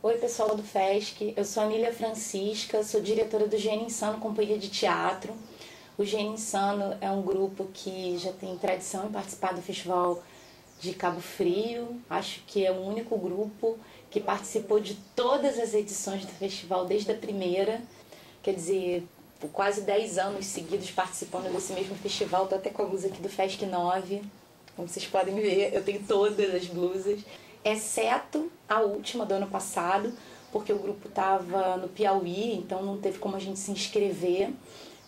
Oi pessoal do FESC, eu sou a Nília Francisca, sou diretora do Gênio Insano Companhia de Teatro. O Gênio Insano é um grupo que já tem tradição em participar do Festival de Cabo Frio. Acho que é o único grupo que participou de todas as edições do festival desde a primeira. Quer dizer, por quase 10 anos seguidos participando desse mesmo festival. Estou até com a blusa aqui do FESC 9, como vocês podem ver, eu tenho todas as blusas. Exceto a última do ano passado, porque o grupo estava no Piauí, então não teve como a gente se inscrever.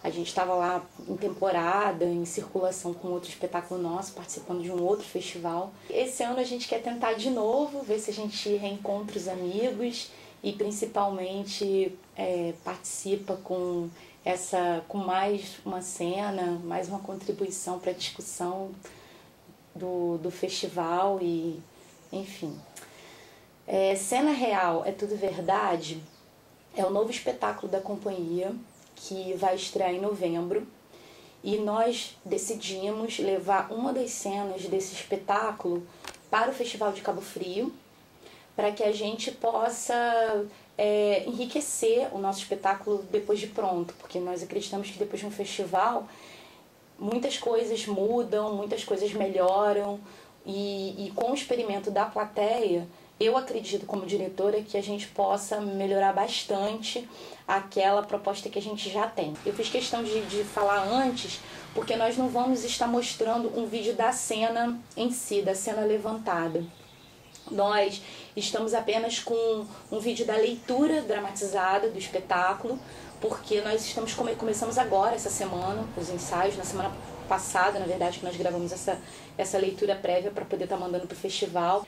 A gente estava lá em temporada, em circulação com outro espetáculo nosso, participando de um outro festival. Esse ano a gente quer tentar de novo, ver se a gente reencontra os amigos e principalmente participa com mais uma cena, mais uma contribuição para a discussão do festival e enfim. Cena Real é Tudo Verdade é o novo espetáculo da companhia que vai estrear em novembro e nós decidimos levar uma das cenas desse espetáculo para o Festival de Cabo Frio para que a gente possa enriquecer o nosso espetáculo depois de pronto, porque nós acreditamos que depois de um festival muitas coisas mudam, muitas coisas melhoram. E com o experimento da plateia, eu acredito como diretora que a gente possa melhorar bastante aquela proposta que a gente já tem. Eu fiz questão de falar antes, porque nós não vamos estar mostrando um vídeo da cena em si, da cena levantada. Nós estamos apenas com um vídeo da leitura dramatizada do espetáculo, porque nós começamos agora, essa semana, os ensaios, na semana passada, na verdade, que nós gravamos essa leitura prévia para poder estar mandando para o festival.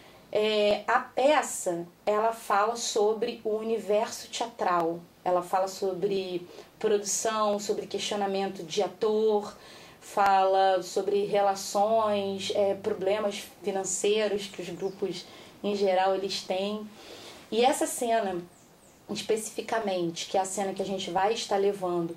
A peça, ela fala sobre o universo teatral, ela fala sobre produção, sobre questionamento de ator, fala sobre relações, problemas financeiros que os grupos em geral eles têm. E essa cena, especificamente, que é a cena que a gente vai estar levando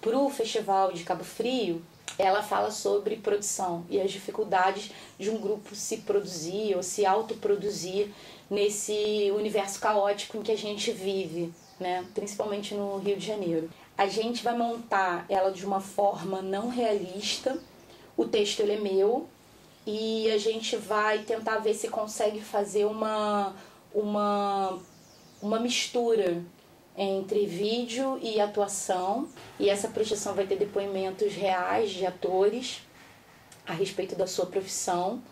para o Festival de Cabo Frio, ela fala sobre produção e as dificuldades de um grupo se produzir ou se autoproduzir nesse universo caótico em que a gente vive, né? Principalmente no Rio de Janeiro. A gente vai montar ela de uma forma não realista, o texto ele é meu e a gente vai tentar ver se consegue fazer uma mistura entre vídeo e atuação, e essa projeção vai ter depoimentos reais de atores a respeito da sua profissão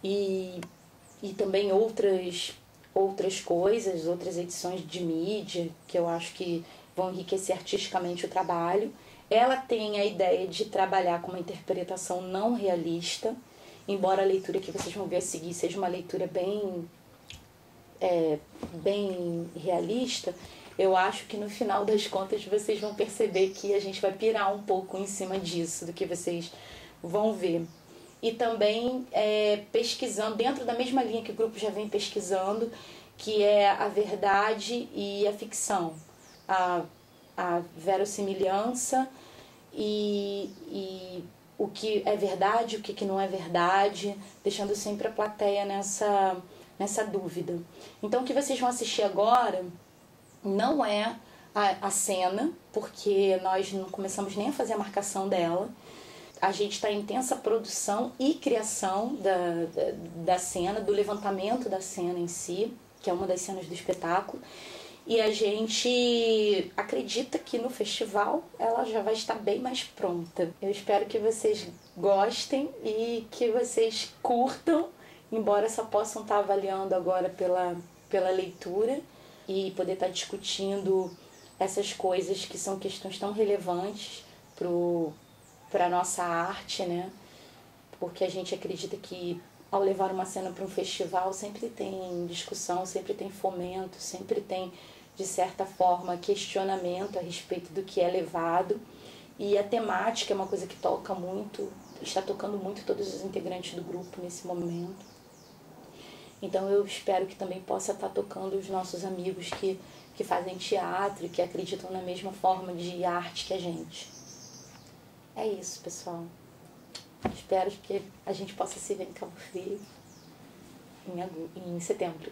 e também outras coisas, outras edições de mídia que eu acho que vão enriquecer artisticamente o trabalho. Ela tem a ideia de trabalhar com uma interpretação não realista, embora a leitura que vocês vão ver a seguir seja uma leitura bem realista. Eu acho que no final das contas vocês vão perceber que a gente vai pirar um pouco em cima disso, do que vocês vão ver. E também pesquisando, dentro da mesma linha que o grupo já vem pesquisando, que é a verdade e a ficção, a verossimilhança e o que é verdade, o que não é verdade, deixando sempre a plateia nessa dúvida. Então o que vocês vão assistir agora não é a cena, porque nós não começamos nem a fazer a marcação dela. A gente está em intensa produção e criação da cena, do levantamento da cena em si, que é uma das cenas do espetáculo. E a gente acredita que no festival ela já vai estar bem mais pronta. Eu espero que vocês gostem e que vocês curtam, embora só possam estar avaliando agora pela leitura e poder estar discutindo essas coisas que são questões tão relevantes para a nossa arte, né? Porque a gente acredita que ao levar uma cena para um festival sempre tem discussão, sempre tem fomento, sempre tem, de certa forma, questionamento a respeito do que é levado. E a temática é uma coisa que toca muito, está tocando muito todos os integrantes do grupo nesse momento. Então eu espero que também possa estar tocando os nossos amigos que fazem teatro e que acreditam na mesma forma de arte que a gente. É isso, pessoal. Espero que a gente possa se ver em Cabo Frio. em setembro.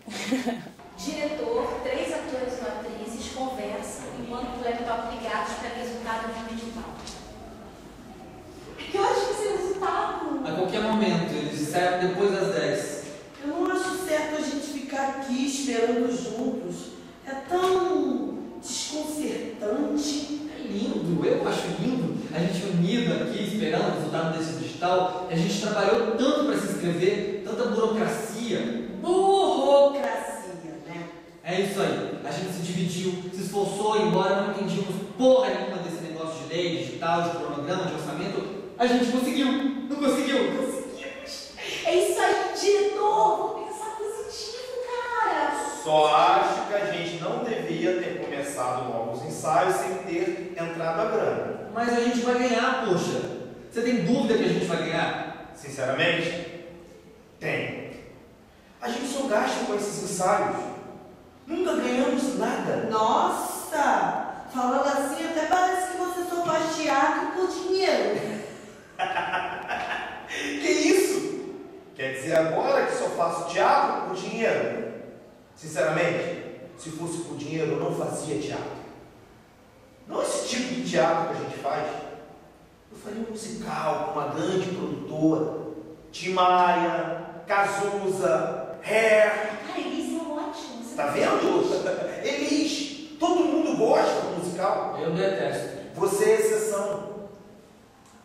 Diretor, 3 atores ou atrizes conversam enquanto o laptop ligados para resultado de um edital. Que horas que esse resultado? A qualquer momento, eles servem depois das 10. Eu não acho certo a gente ficar aqui esperando juntos. É tão desconcertante. É lindo, eu acho lindo. A gente unido aqui, esperando o resultado desse digital. A gente trabalhou tanto para se inscrever, tanta burocracia. Burocracia, né? É isso aí. A gente se dividiu, se esforçou, embora não entendíamos porra nenhuma desse negócio de lei, digital, de cronograma, de orçamento. A gente conseguiu. Não conseguiu? Conseguimos. É isso aí, diretor. Vamos pensar positivo, cara. Só acho que a gente não devia ter começado logo os ensaios sem ter entrado a grana. Mas a gente vai ganhar, poxa. Você tem dúvida que a gente vai ganhar? Sinceramente, tem. A gente só gasta com esses ensaios. Nunca ganhamos nada. Nossa, falando assim até parece que você só faz teatro por dinheiro. Que isso? Quer dizer agora que só faço teatro por dinheiro? Sinceramente, se fosse por dinheiro eu não fazia teatro. Não esse tipo de teatro que a gente faz. Eu faria um musical com uma grande produtora. Tim Maia, Cazuza, Hair. Ah, Elis é ótimo. Tá vendo? Elis. Todo mundo gosta do musical. Eu detesto. Você é exceção.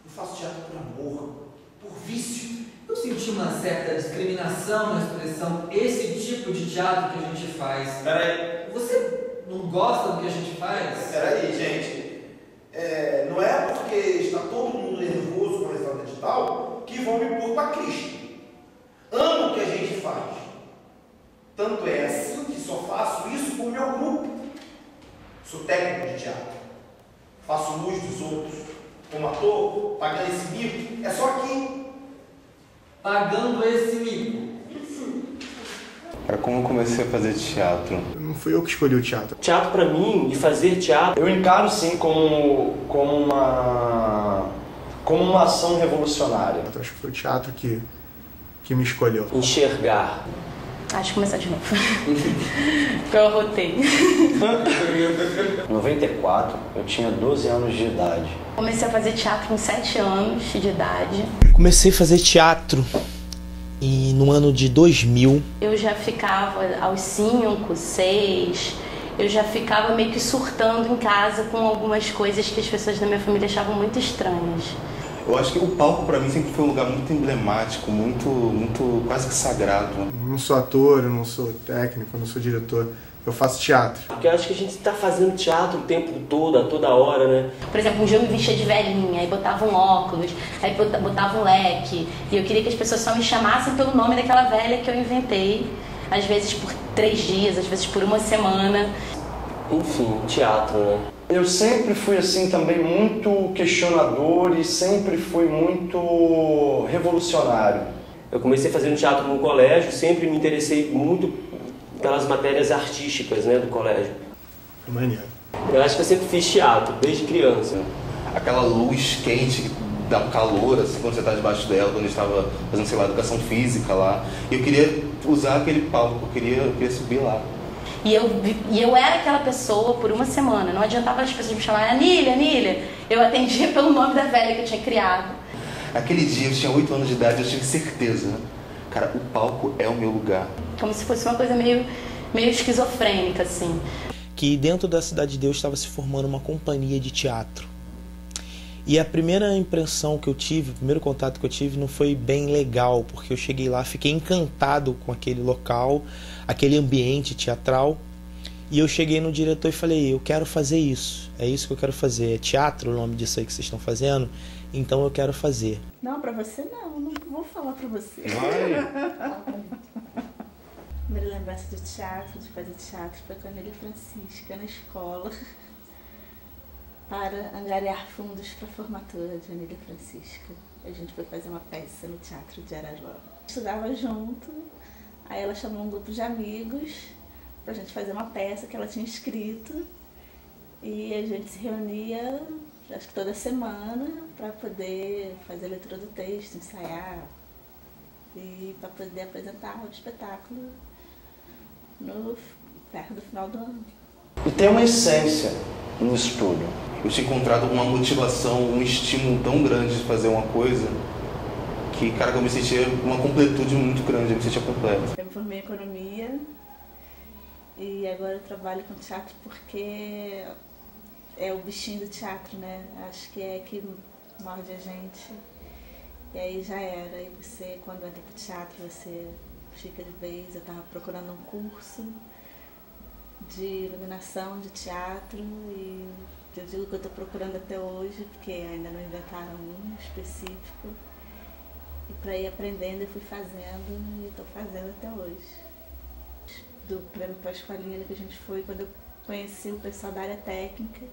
Eu faço teatro por amor, por vício. Eu senti uma certa discriminação na expressão esse tipo de teatro que a gente faz. Peraí. Você não gosta do que a gente faz? Peraí, gente. Não é porque está todo mundo nervoso com o resultado digital que vão me pôr para Cristo. Amo o que a gente faz. Tanto é assim que só faço isso com o meu grupo. Sou técnico de teatro. Faço luz dos outros. Como ator, pagando esse mico. É só aqui. Pagando esse mico. Cara, como eu comecei a fazer teatro? Não fui eu que escolhi o teatro. Teatro pra mim, e fazer teatro, eu encaro sim como uma ação revolucionária. Eu acho que foi o teatro que me escolheu. Enxergar. Acho que começar de novo. Eu arrotei. Em 94, eu tinha 12 anos de idade. Comecei a fazer teatro com 7 anos de idade. Comecei a fazer teatro no ano de 2000. Eu já ficava aos 5, 6, eu já ficava meio que surtando em casa com algumas coisas que as pessoas da minha família achavam muito estranhas. Eu acho que o palco pra mim sempre foi um lugar muito emblemático, muito quase que sagrado. Eu não sou ator, eu não sou técnico, eu não sou diretor. Eu faço teatro. Porque eu acho que a gente está fazendo teatro o tempo todo, a toda hora, né? Por exemplo, um dia eu me vestia de velhinha, aí botava um óculos, aí botava um leque. E eu queria que as pessoas só me chamassem pelo nome daquela velha que eu inventei. Às vezes por 3 dias, às vezes por uma semana. Enfim, teatro, né? Eu sempre fui assim também muito questionador e sempre fui muito revolucionário. Eu comecei fazendo teatro no colégio, sempre me interessei muito pelas matérias artísticas, né, do colégio. É maneiro. Eu acho que eu sempre fiz teatro, desde criança. Aquela luz quente que dá um calor, assim, quando você está debaixo dela, quando eu estava fazendo, sei lá, educação física lá. E eu queria usar aquele palco, eu queria subir lá. E eu era aquela pessoa por uma semana. Não adiantava as pessoas me chamarem Anília. Eu atendia pelo nome da velha que eu tinha criado. Aquele dia, eu tinha 8 anos de idade, eu tive certeza, né? Cara, o palco é o meu lugar. Como se fosse uma coisa meio esquizofrênica, assim. Que dentro da Cidade de Deus estava se formando uma companhia de teatro. E a primeira impressão que eu tive, o primeiro contato que eu tive não foi bem legal, porque eu cheguei lá, fiquei encantado com aquele local, aquele ambiente teatral. E eu cheguei no diretor e falei, eu quero fazer isso, é isso que eu quero fazer. É teatro o nome disso aí que vocês estão fazendo, então eu quero fazer. Não, pra você não vou falar pra você. Vai. Primeira lembrança do teatro, de fazer teatro, foi com a Anília Francisca na escola, para angariar fundos para a formatura de Anília Francisca. A gente foi fazer uma peça no Teatro de Araruama. Estudava junto, aí ela chamou um grupo de amigos para a gente fazer uma peça que ela tinha escrito e a gente se reunia, acho que toda semana, para poder fazer a leitura do texto, ensaiar. e para poder apresentar o espetáculo perto do final do ano. E tem uma essência nisso tudo. Eu tinha encontrado uma motivação, um estímulo tão grande de fazer uma coisa que, cara, eu me sentia uma completude muito grande, eu me sentia completo. Eu me formei em economia e agora eu trabalho com teatro porque é o bichinho do teatro, né? Acho que é que morde a gente. E aí já era. E você, quando entra pro teatro, você fica de vez. Eu estava procurando um curso de iluminação de teatro e eu digo que eu estou procurando até hoje, porque ainda não inventaram um específico. E para ir aprendendo eu fui fazendo e estou fazendo até hoje. Do prêmio Pasqualina que a gente foi, quando eu conheci o pessoal da área técnica,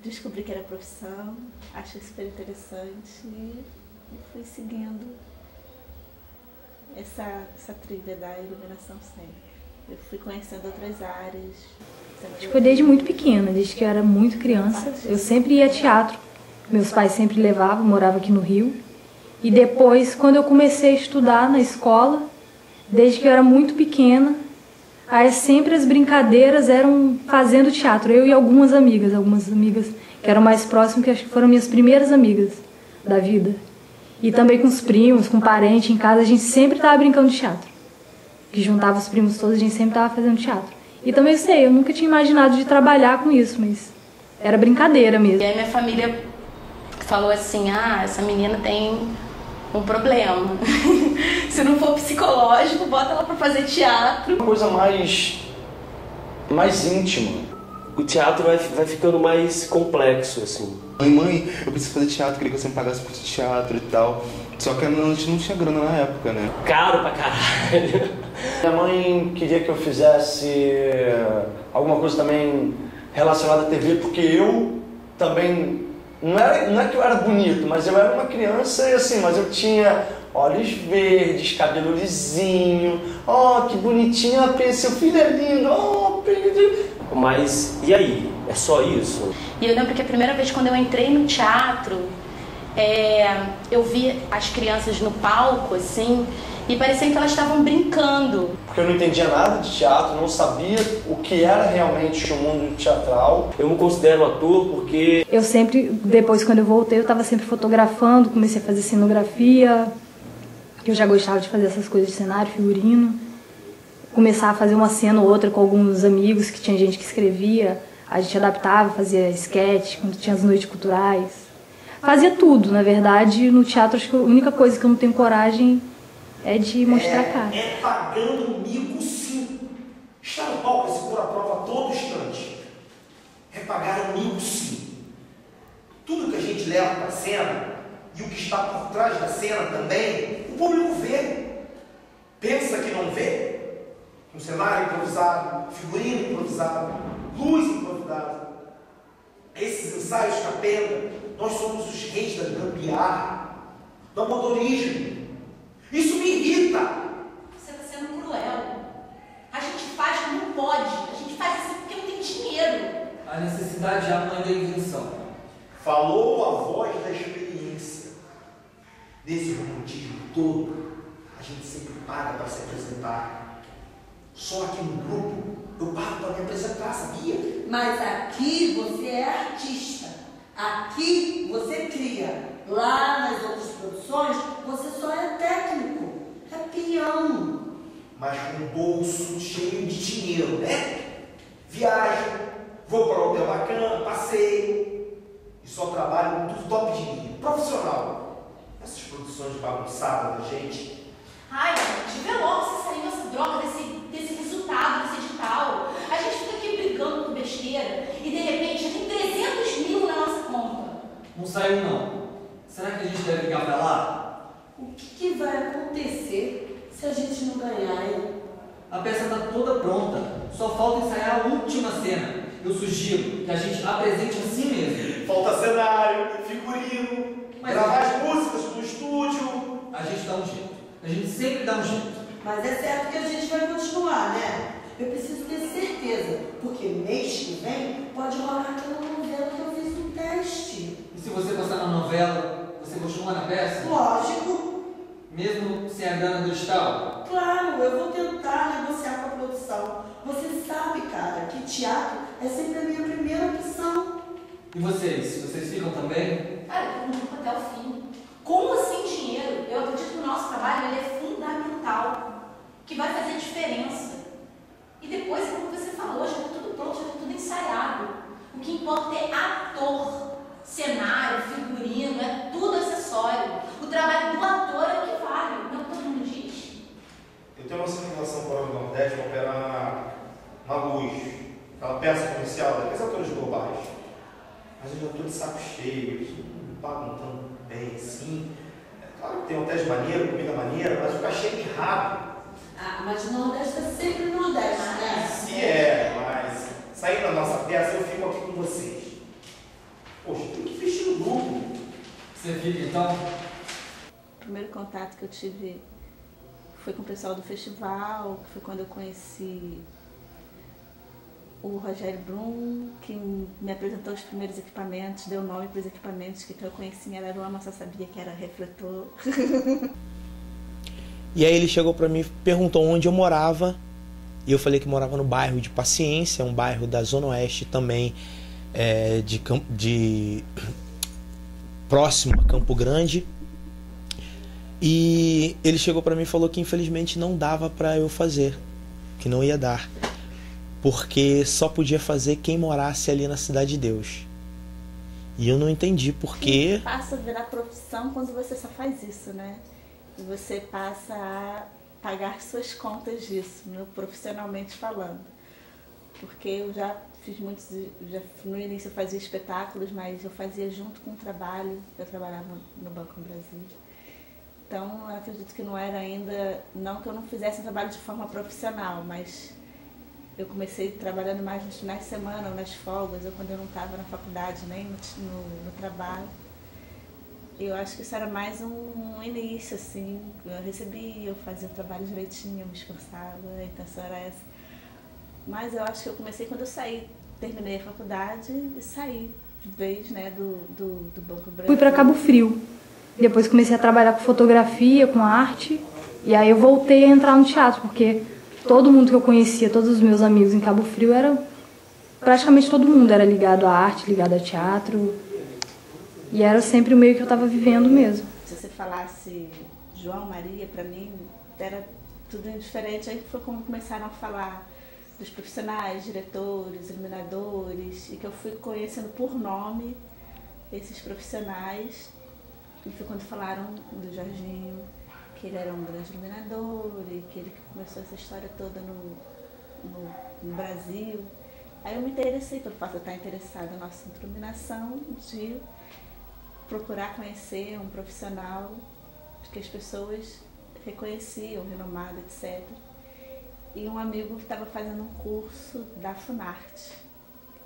descobri que era profissão, achei super interessante e fui seguindo essa trilha da iluminação sempre. Eu fui conhecendo outras áreas. Foi desde muito pequena, desde que eu era muito criança. Eu sempre ia a teatro. Meus pais sempre levavam, morava aqui no Rio. E depois, quando eu comecei a estudar na escola, desde que eu era muito pequena, aí sempre as brincadeiras eram fazendo teatro. Eu e algumas amigas que eram mais próximas, que acho que foram minhas primeiras amigas da vida. E também com os primos, com parentes em casa, a gente sempre estava brincando de teatro. Que juntava os primos todos, a gente sempre estava fazendo teatro. E também eu nunca tinha imaginado de trabalhar com isso, mas era brincadeira mesmo. E aí minha família falou assim, essa menina tem um problema. Se não for psicológico, bota ela pra fazer teatro. Uma coisa mais íntima. O teatro vai ficando mais complexo, assim. Mãe, eu preciso fazer teatro, queria que você me pagasse por teatro e tal. Só que a gente não tinha grana na época, né? Caro pra caralho. Minha mãe queria que eu fizesse alguma coisa também relacionada à TV, porque eu também... Não é que eu era bonito, mas eu era uma criança e assim, mas eu tinha olhos verdes, cabelo lisinho. Que bonitinho, seu filho é lindo. Mas, e aí? É só isso? E eu lembro que a primeira vez quando eu entrei no teatro, eu vi as crianças no palco, assim, e parecia que elas estavam brincando. Porque eu não entendia nada de teatro, não sabia o que era realmente o mundo teatral. Eu me considero ator porque... Eu sempre, depois quando eu voltei, eu estava sempre fotografando, comecei a fazer cenografia, que eu já gostava de fazer essas coisas de cenário, figurino. Começar a fazer uma cena ou outra com alguns amigos, que tinha gente que escrevia, a gente adaptava, fazia sketch, quando tinha as noites culturais. Fazia tudo, na verdade, no teatro acho que a única coisa que eu não tenho coragem é de mostrar a cara. É pagando mico, sim. Está no palco esse pôr à prova a todo instante. É pagar o mico, sim. Tudo que a gente leva para a cena e o que está por trás da cena também, o público vê. Pensa que não vê? Um cenário improvisado, figurino improvisado, luz improvisada. Esses ensaios capenga, nós somos os reis da gambiarra, do amadorismo. Isso me irrita. Você está sendo cruel. A gente faz como pode. A gente faz assim porque não tem dinheiro. A necessidade é a mãe da invenção. Falou a voz da experiência. Nesse romantismo todo, a gente sempre paga para se apresentar. Só aqui no grupo, eu pago para me apresentar, sabia? Mas aqui você é artista. Aqui você cria. Lá nas outras produções, você só é técnico. É peão. Mas com um bolso cheio de dinheiro, né? Viajo, vou para um hotel bacana, passeio. E só trabalho com tudo top de linha. Profissional. Essas produções bagunçadas da gente. Ai, gente, vê logo se saiu essa droga desse resultado, desse edital. A gente fica aqui brigando com besteira e de repente já tem 300 mil na nossa conta. Não saiu não. Será que a gente deve ligar pra lá? O que vai acontecer se a gente não ganhar, hein? A peça está toda pronta. Só falta ensaiar a última cena. Eu sugiro que a gente apresente assim mesmo. Falta cenário, figurino, gravar as músicas no estúdio. A gente dá um jeito. A gente sempre dá um jeito. Mas é certo que a gente vai continuar, né? Eu preciso ter certeza, porque mês que vem pode rolar aquela novela que eu fiz um teste. E se você gostar na novela, você continua na peça? Lógico. Mesmo sem é a dona do digital? Claro, eu vou tentar negociar com a produção. Você sabe, cara, que teatro é sempre a minha primeira opção. E vocês? Vocês ficam também? Cara, eu vou até o fim. Com ou sem dinheiro, eu acredito que o nosso trabalho ele é fundamental, que vai fazer diferença. E depois, como você falou, já está tudo pronto, já está tudo ensaiado. O que importa é ator, cenário, figurino, é tudo acessório. O trabalho do ator é o que vale, não é o que todo mundo diz. Eu tenho uma simulação para o Nordeste para operar uma luz, aquela peça comercial daqueles atores globais. Mas eu já estou de saco cheio, eles não pagam tão bem assim. É claro que tem hotéis maneiros, comida maneira, mas o cachê é mirrado. Ah, mas o Nordeste é sempre o Nordeste, né? Se é, mas saindo da nossa peça, eu fico aqui com vocês. Poxa, tem que vestir o grupo. Você fica então? O primeiro contato que eu tive foi com o pessoal do festival, que foi quando eu conheci o Rogério Brum, que me apresentou os primeiros equipamentos, deu nome para os equipamentos que eu conheci em Araruama, só sabia que era refletor. E aí ele chegou para mim e perguntou onde eu morava, e eu falei que morava no bairro de Paciência, um bairro da Zona Oeste também, próximo a Campo Grande. E ele chegou para mim e falou que infelizmente não dava para eu fazer, que não ia dar, porque só podia fazer quem morasse ali na Cidade de Deus. E eu não entendi por quê. Passa a virar profissão quando você só faz isso, né? E você passa a pagar suas contas disso, profissionalmente falando. Porque eu já fiz muitos, no início eu fazia espetáculos, mas eu fazia junto com o trabalho, eu trabalhava no Banco Brasil. Então, eu acredito que não era ainda, não que eu não fizesse um trabalho de forma profissional, mas eu comecei trabalhando mais nos finais de semana ou nas folgas, ou quando eu não estava na faculdade, nem no trabalho. Eu acho que isso era mais um início, assim, eu recebia, eu fazia o trabalho direitinho, eu me esforçava, a intenção era essa. Mas eu acho que eu comecei quando eu saí, terminei a faculdade e saí de vez, né, do Banco Brasil. Fui para Cabo Frio, depois comecei a trabalhar com fotografia, com arte, e aí eu voltei a entrar no teatro, porque todo mundo que eu conhecia, todos os meus amigos em Cabo Frio, praticamente todo mundo era ligado à arte, ligado a teatro. E era sempre o meio que eu estava vivendo mesmo. Se você falasse João, Maria, para mim era tudo diferente. Aí foi como começaram a falar dos profissionais, diretores, iluminadores, e que eu fui conhecendo por nome esses profissionais. E foi quando falaram do Jorginho, que ele era um grande iluminador e que ele começou essa história toda no Brasil. Aí eu me interessei, pelo fato de eu estar interessada na nossa iluminação, de procurar conhecer um profissional que as pessoas reconheciam, renomado, etc. E um amigo estava fazendo um curso da Funarte,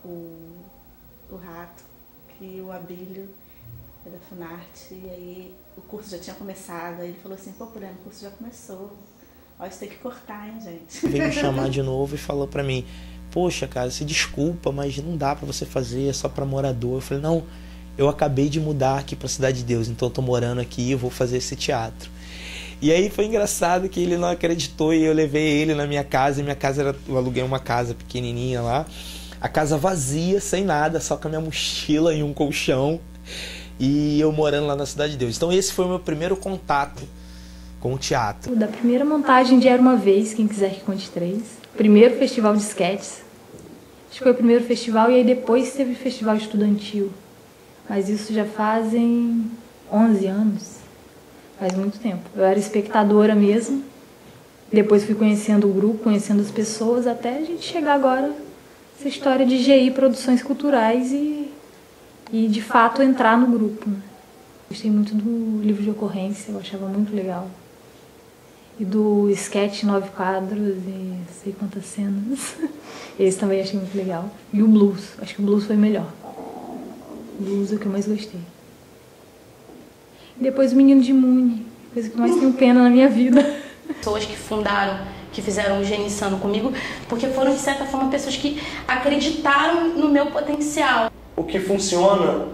o Rato, que o Abílio é da Funarte, e aí o curso já tinha começado, aí ele falou assim, pô, Poliana, o curso já começou, ó, isso tem que cortar, hein, gente. Veio me chamar de novo e falou pra mim, poxa, cara, se desculpa, mas não dá pra você fazer, é só pra morador. Eu falei, não, eu acabei de mudar aqui pra Cidade de Deus, então eu tô morando aqui e eu vou fazer esse teatro. E aí foi engraçado que ele não acreditou e eu levei ele na minha casa, e minha casa eu aluguei uma casa pequenininha lá, a casa vazia, sem nada, só com a minha mochila e um colchão, e eu morando lá na Cidade de Deus. Então esse foi o meu primeiro contato com o teatro. Da primeira montagem de Era Uma Vez, Quem Quiser Que Conte 3, primeiro festival de sketches, acho que foi o primeiro festival, e aí depois teve festival estudantil, mas isso já fazem 11 anos, faz muito tempo. Eu era espectadora mesmo, depois fui conhecendo o grupo, conhecendo as pessoas, até a gente chegar agora essa história de GI Produções Culturais e de fato entrar no grupo. Gostei muito do livro de ocorrência, eu achava muito legal. E do sketch 9 quadros e sei quantas cenas. Esse também achei muito legal. E o blues, acho que o blues foi melhor. O blues é o que eu mais gostei. E depois o Menino de Mune, coisa que eu mais tenho pena na minha vida. Pessoas que fundaram, que fizeram o Gênio Insano comigo, porque foram, de certa forma, pessoas que acreditaram no meu potencial. O que funciona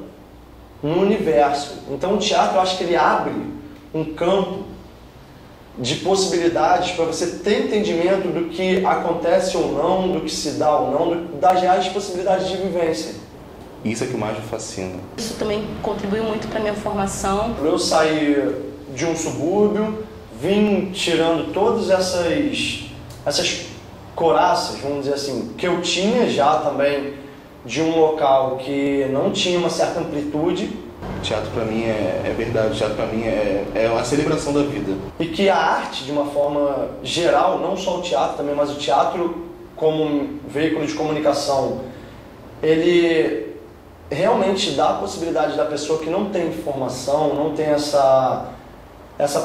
no universo. Então o teatro, eu acho que ele abre um campo de possibilidades para você ter entendimento do que acontece ou não, do que se dá ou não, das reais possibilidades de vivência. Isso é que mais me fascina. Isso também contribuiu muito para minha formação. Eu saí de um subúrbio, vim tirando todas essas coraças, vamos dizer assim, que eu tinha já também de um local que não tinha uma certa amplitude. Teatro para mim é verdade, o teatro para mim é uma celebração da vida. E que a arte, de uma forma geral, não só o teatro também, mas o teatro como um veículo de comunicação, ele realmente dá a possibilidade da pessoa que não tem formação, não tem essa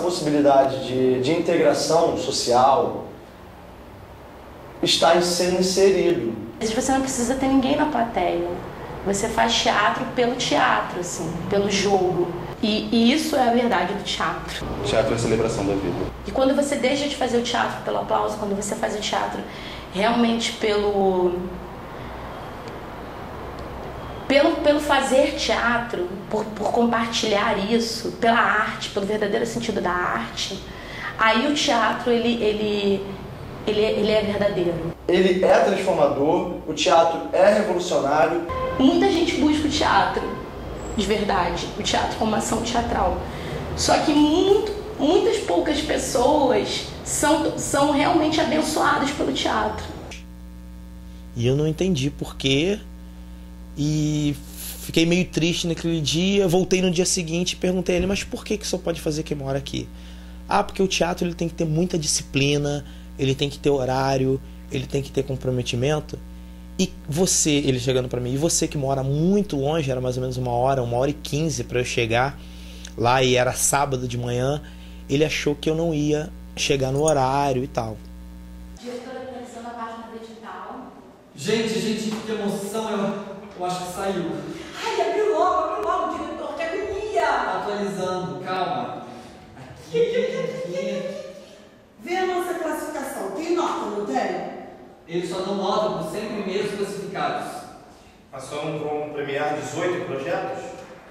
possibilidade de integração social, estar sendo inserido. Você não precisa ter ninguém na plateia. Você faz teatro pelo teatro, assim, pelo jogo. E isso é a verdade do teatro. O teatro é a celebração da vida. E quando você deixa de fazer o teatro pelo aplauso, quando você faz o teatro realmente pelo fazer teatro, por compartilhar isso, pela arte, pelo verdadeiro sentido da arte, aí o teatro ele é verdadeiro. Ele é transformador, o teatro é revolucionário. Muita gente busca o teatro, de verdade, o teatro como ação teatral. Só que muitas poucas pessoas são realmente abençoadas pelo teatro. E eu não entendi porquê. E fiquei meio triste naquele dia. Voltei no dia seguinte e perguntei a ele, mas por que só pode fazer quem mora aqui? Ah, porque o teatro ele tem que ter muita disciplina, ele tem que ter horário, ele tem que ter comprometimento. E você, ele chegando pra mim, e você que mora muito longe, era mais ou menos 1h15 pra eu chegar lá, e era sábado de manhã, ele achou que eu não ia chegar no horário e tal. Diretora atualizando a página do edital. Gente, que emoção, eu acho que saiu. Ai, abriu logo, diretor, que agonia! Atualizando, calma. Aqui. Vê a nossa classificação. Tem nota, não tem? Eles só dão nota para os 100 primeiros classificados. Mas só não vão premiar 18 projetos?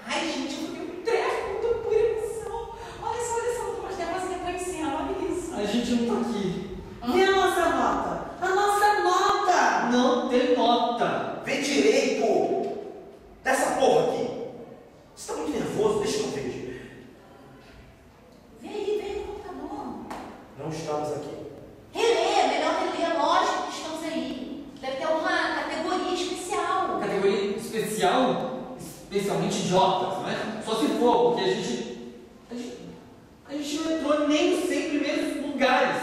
Ai, gente, eu fiquei com treco, tô por emoção. Olha só, Thomas Debas que foi em cena, olha isso. A gente não tá aqui. Vê a nossa nota. A nossa nota! Não tem nota. Vê direito dessa porra aqui. Você tá muito nervoso? Deixa que eu vejo. Vê no computador. Não estamos aqui. Relê, melhor reler, lógico que estamos aí. Deve ter uma categoria especial. Categoria especial? Especialmente idiotas, não é? Só se for, porque a gente não entrou nem nos 100 primeiros lugares.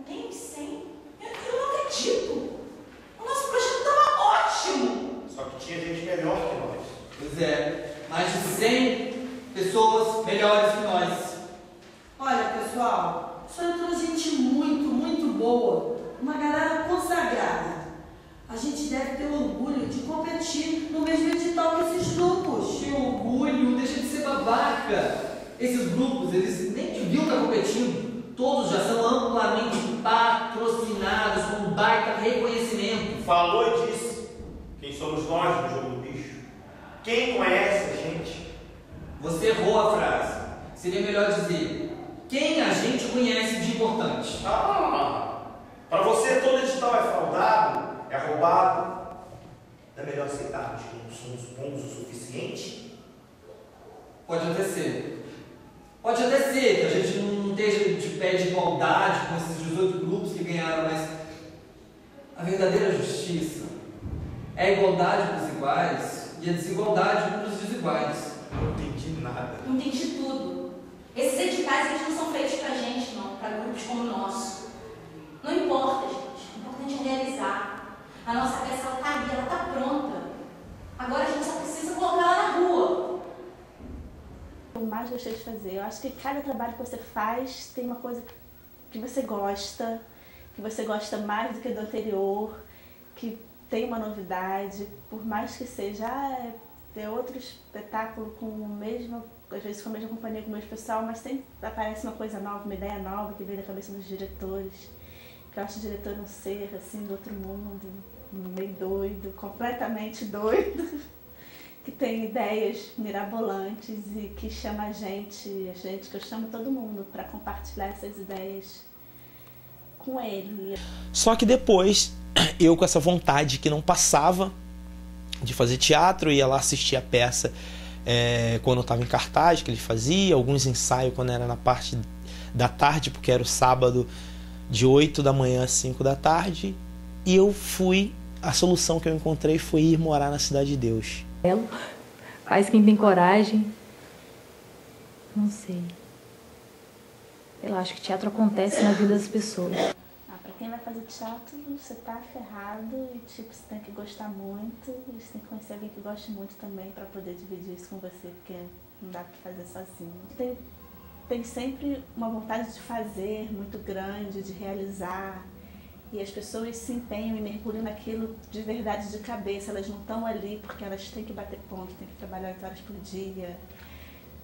Nem 100? Eu não acredito. O nosso projeto estava ótimo. Só que tinha gente melhor que nós. Pois é, mais de 100 pessoas melhores que nós. Olha, pessoal, só entrou gente muito boa. Uma galera consagrada. A gente deve ter orgulho de competir no mesmo edital que esses grupos. Que orgulho, deixa de ser babaca. Esses grupos, eles nem deviam estar competindo. Todos já são amplamente patrocinados com um baita reconhecimento. Falou e disse. Quem somos nós no jogo do bicho? Quem conhece a gente? Você errou a frase. Seria melhor dizer: quem a gente conhece de importante. Para você todo edital é fraudado, é roubado. Não é melhor aceitarmos que não somos bons o suficiente? Pode até ser. Pode até ser que a gente não esteja de pé de igualdade com esses 18 grupos que ganharam, mas a verdadeira justiça é a igualdade para os iguais e a desigualdade para os desiguais. Não entendi nada. Entendi tudo. Esses editais eles não são feitos pra gente, não, para grupos como o nosso. Não importa, gente. O importante é realizar. A nossa peça ela tá ali, ela tá pronta. Agora a gente só precisa colocar ela na rua. Eu mais gostei de fazer. Eu acho que cada trabalho que você faz tem uma coisa que você gosta mais do que do anterior, que tem uma novidade, por mais que seja ter outro espetáculo com o mesmo, às vezes com a mesma companhia, com o mesmo pessoal, mas sempre aparece uma coisa nova, uma ideia nova que vem da cabeça dos diretores. Que eu acho o diretor um ser assim do outro mundo, meio doido, completamente doido. que tem ideias mirabolantes e que chama a gente que eu chamo todo mundo para compartilhar essas ideias com ele. Só que depois, eu com essa vontade que não passava de fazer teatro, ia lá assistir a peça quando eu estava em cartaz, que ele fazia, alguns ensaios quando era na parte da tarde, porque era o sábado de 8 da manhã às 5 da tarde, e eu fui, a solução que eu encontrei foi ir morar na Cidade de Deus. Faz quem tem coragem. Não sei. Eu acho que teatro acontece na vida das pessoas. Pra quem vai fazer teatro, você tá ferrado e tipo, você tem que gostar muito, e você tem que conhecer alguém que goste muito também para poder dividir isso com você, porque não dá para fazer sozinho. Tem sempre uma vontade de fazer muito grande, de realizar, e as pessoas se empenham e mergulham naquilo de verdade, de cabeça. Elas não estão ali porque elas têm que bater ponto, têm que trabalhar 8 horas por dia,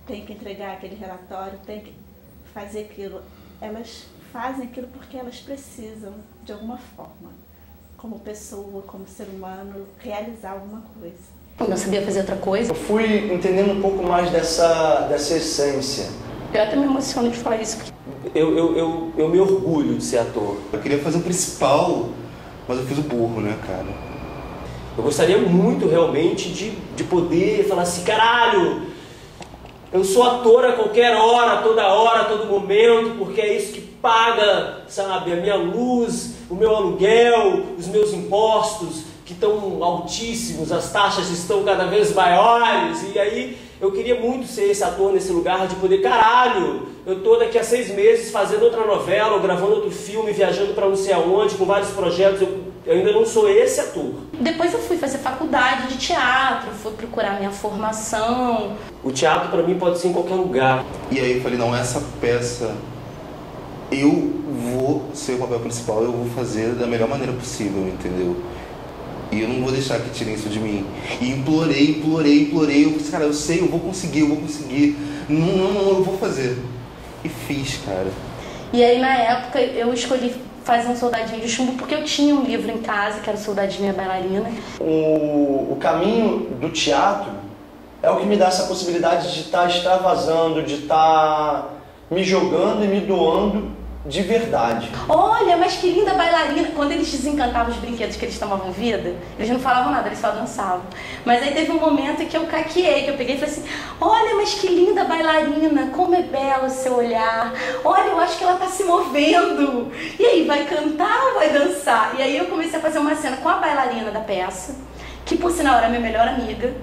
têm que entregar aquele relatório, têm que fazer aquilo. Elas fazem aquilo porque elas precisam, de alguma forma, como pessoa, como ser humano, realizar alguma coisa. Eu não sabia fazer outra coisa. Eu fui entendendo um pouco mais dessa essência. Eu até me emociono de falar isso. Eu me orgulho de ser ator. Eu queria fazer o principal, mas eu fiz o burro, né, cara? Eu gostaria muito, realmente, de poder falar assim, caralho, eu sou ator a qualquer hora, a todo momento, porque é isso que paga, sabe, a minha luz, o meu aluguel, os meus impostos, que estão altíssimos, as taxas estão cada vez maiores, e aí eu queria muito ser esse ator nesse lugar de poder, caralho, eu tô daqui a 6 meses fazendo outra novela, ou gravando outro filme, viajando para não sei aonde, com vários projetos, eu ainda não sou esse ator. Depois eu fui fazer faculdade de teatro, fui procurar minha formação. O teatro para mim pode ser em qualquer lugar. E aí eu falei, não, essa peça, eu vou ser o papel principal, eu vou fazer da melhor maneira possível, entendeu? E eu não vou deixar que tirem isso de mim. E implorei. Eu falei, cara, eu sei, eu vou conseguir. Não, eu vou fazer. E fiz, cara. E aí, na época, eu escolhi fazer um Soldadinho de Chumbo porque eu tinha um livro em casa, que era o Soldadinha Bailarina. O caminho do teatro é o que me dá essa possibilidade de estar extravasando, de estar me jogando e me doando de verdade. Olha, mas que linda bailarina. Quando eles desencantavam os brinquedos que eles tomavam vida, eles não falavam nada, eles só dançavam. Mas aí teve um momento que eu caqueei, que eu peguei e falei assim, olha, mas que linda bailarina, como é belo o seu olhar. Olha, eu acho que ela tá se movendo. E aí, vai cantar ou vai dançar? E aí eu comecei a fazer uma cena com a bailarina da peça, que por sinal era minha melhor amiga.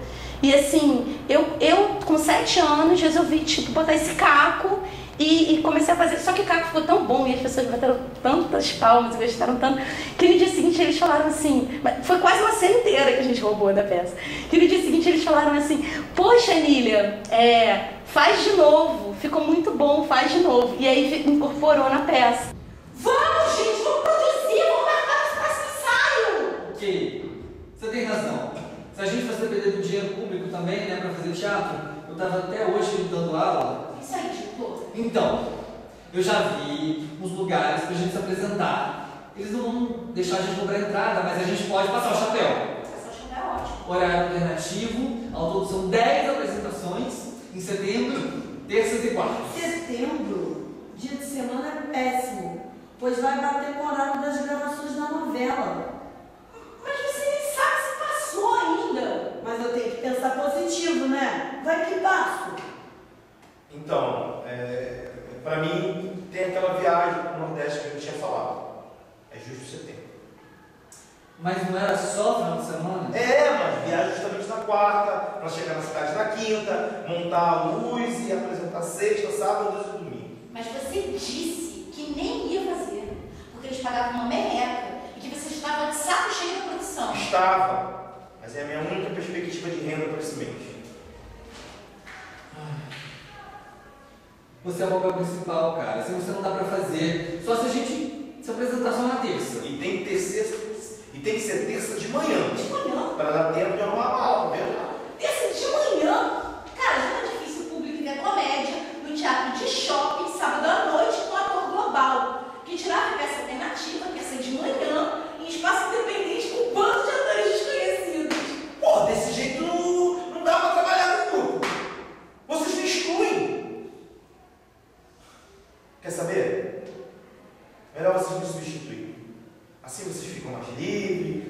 E assim, eu com 7 anos resolvi, tipo, botar esse caco e comecei a fazer. Só que o caco ficou tão bom e as pessoas bateram tantas palmas e gostaram tanto, que no dia seguinte eles falaram assim, foi quase uma cena inteira que a gente roubou da peça, que no dia seguinte eles falaram assim, poxa, Nília, faz de novo, ficou muito bom, faz de novo. E aí incorporou na peça. Vamos, gente, vamos produzir, vamos marcar o próximo ensaio! Ok, você tem razão. Se a gente fosse depender do dinheiro público também, né, pra fazer teatro, eu tava até hoje dando aula. Isso aí, diretor. Então, eu já vi uns lugares pra gente se apresentar. Eles não vão deixar a gente cobrar entrada, mas a gente pode passar o chapéu. Passar o chapéu é ótimo. Horário alternativo, ao todo são 10 apresentações em setembro, terças e quartas. Setembro, dia de semana é péssimo, pois vai bater com o horário das gravações da novela. Mas você nem sabe se passou ainda. Mas eu tenho que pensar positivo, né? Vai que passo. Então, para mim, tem aquela viagem para o Nordeste que a gente tinha falado. É justo setembro. Mas não era só final de semana? Mas viagem justamente na quarta, para chegar na cidade na quinta, montar a luz e apresentar sexta, sábado e domingo. Mas você disse que nem ia fazer, porque eles pagavam uma merreca e que você estava de saco cheio da produção. Estava, mas é a minha única perspectiva de renda para esse mês. Você é o papel principal, cara. Se você não dá pra fazer, só se a gente se apresentar só na terça. E tem que ser terça de manhã. De manhã? Para dar tempo de arrumar a mala, tá vendo? Terça de manhã? Cara, já é difícil o público ver comédia no teatro de shopping, sábado à noite, com ator global, que tirava a peça alternativa, que ia ser de manhã, em espaço independente, com um bando de atores desconhecidos. Pô, desse jeito não dá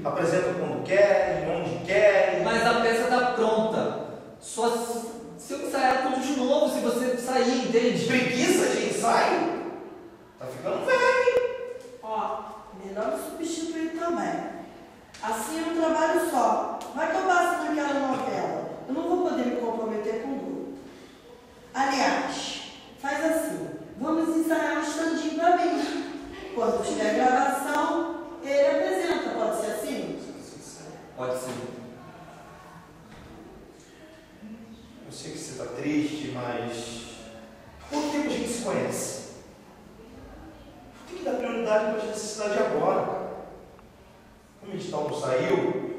apresentam quando querem, onde querem. Mas a peça está pronta. Só se eu ensaiar tudo de novo, se você sair, entende? Preguiça de ensaio? Tá ficando velho. Ó, melhor me substituir também. Assim é um trabalho só. Vai que eu passo naquela novela. Eu não vou poder me comprometer com o grupo. Aliás, faz assim. Vamos ensaiar um standinho pra mim. Quando tiver gravação, ele apresenta. Pode ser assim? Pode ser. Eu sei que você está triste, mas quanto tempo a gente se conhece? Tem que dar prioridade para as necessidades agora. Como o edital não saiu,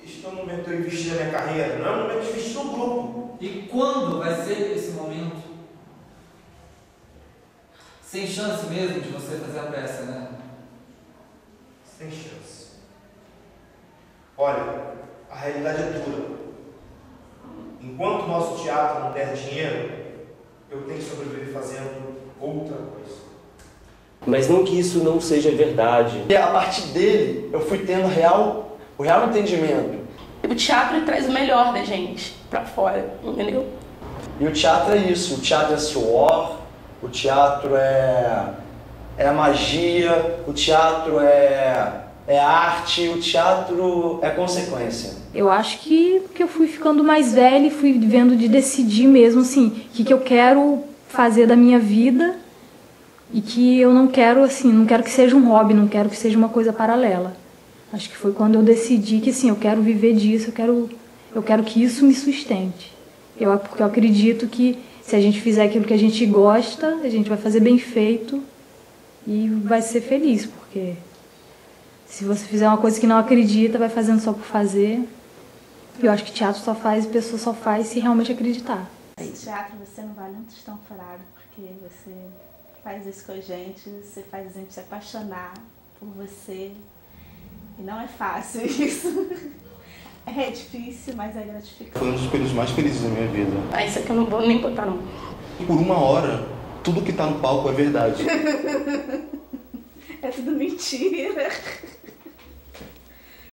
este é o momento de eu investir na minha carreira, não é o momento de investir no grupo. E quando vai ser esse momento? Sem chance mesmo de você fazer a peça, né? Sem chance. Olha, a realidade é dura. Enquanto o nosso teatro não der dinheiro, eu tenho que sobreviver fazendo outra coisa. Mas não que isso não seja verdade. E a partir dele, eu fui tendo o real entendimento. O teatro traz o melhor da gente pra fora, entendeu? E o teatro é isso, o teatro é suor, o teatro é magia, o teatro é arte, o teatro é consequência. Eu acho que eu fui ficando mais velha e fui vendo de decidir mesmo, assim, o que eu quero fazer da minha vida e que eu não quero, assim, não quero que seja um hobby, não quero que seja uma coisa paralela. Acho que foi quando eu decidi que, assim, eu quero viver disso, eu quero que isso me sustente. Porque eu acredito que se a gente fizer aquilo que a gente gosta, a gente vai fazer bem feito e vai ser feliz, porque se você fizer uma coisa que não acredita, vai fazendo só por fazer. Eu acho que teatro só faz, pessoa só faz se realmente acreditar. Em teatro você não vale um tostão furado, porque você faz isso com a gente, você faz a gente se apaixonar por você. E não é fácil isso. É difícil, mas é gratificante. Foi um dos períodos mais felizes da minha vida. Ah, isso aqui eu não vou nem botar, não. Por uma hora, tudo que tá no palco é verdade. É tudo mentira.